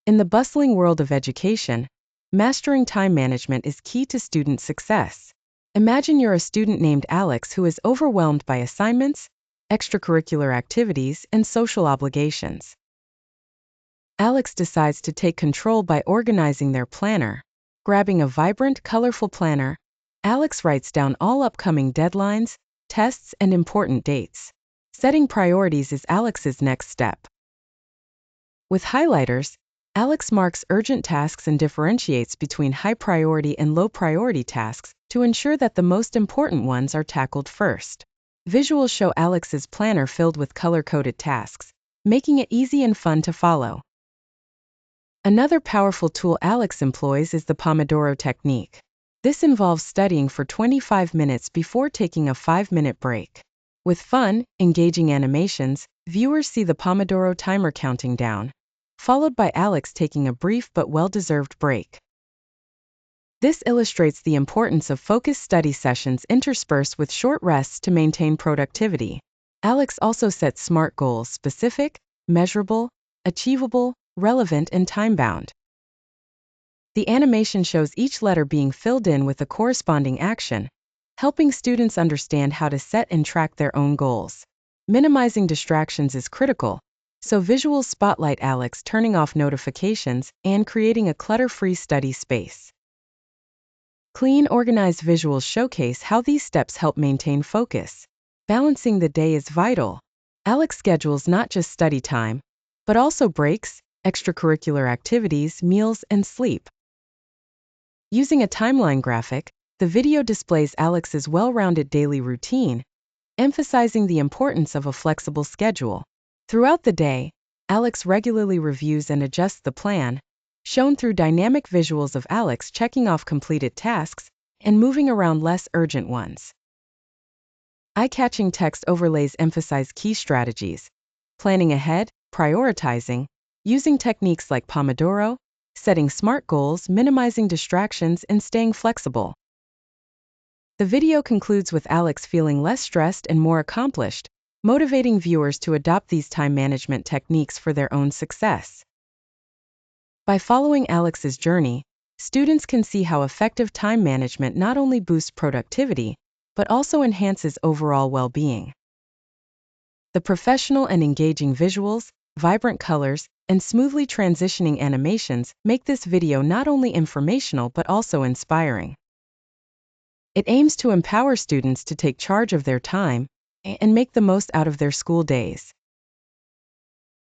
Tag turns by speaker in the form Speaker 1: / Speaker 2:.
Speaker 1: In the bustling world of education, mastering time management is key to student success. Imagine you're a student named Alex who is overwhelmed by assignments, extracurricular activities, and social obligations. Alex decides to take control by organizing their planner. Grabbing a vibrant, colorful planner, Alex writes down all upcoming deadlines, tests, and important dates. Setting priorities is Alex's next step. With highlighters, Alex marks urgent tasks and differentiates between high-priority and low-priority tasks to ensure that the most important ones are tackled first. Visuals show Alex's planner filled with color-coded tasks, making it easy and fun to follow. Another powerful tool Alex employs is the Pomodoro technique. This involves studying for 25 minutes before taking a 5-minute break. With fun, engaging animations, viewers see the Pomodoro timer counting down, followed by Alex taking a brief but well-deserved break. This illustrates the importance of focused study sessions interspersed with short rests to maintain productivity. Alex also sets SMART goals: specific, measurable, achievable, relevant, and time-bound. The animation shows each letter being filled in with a corresponding action, helping students understand how to set and track their own goals. Minimizing distractions is critical, so visuals spotlight Alex turning off notifications and creating a clutter-free study space. Clean, organized visuals showcase how these steps help maintain focus. Balancing the day is vital. Alex schedules not just study time, but also breaks, extracurricular activities, meals, and sleep. Using a timeline graphic, the video displays Alex's well-rounded daily routine, emphasizing the importance of a flexible schedule. Throughout the day, Alex regularly reviews and adjusts the plan, shown through dynamic visuals of Alex checking off completed tasks and moving around less urgent ones. Eye-catching text overlays emphasize key strategies: planning ahead, prioritizing, using techniques like Pomodoro, setting SMART goals, minimizing distractions, and staying flexible. The video concludes with Alex feeling less stressed and more accomplished, motivating viewers to adopt these time management techniques for their own success. By following Alex's journey, students can see how effective time management not only boosts productivity, but also enhances overall well-being. The professional and engaging visuals, vibrant colors, and smoothly transitioning animations make this video not only informational but also inspiring. It aims to empower students to take charge of their time and make the most out of their school days.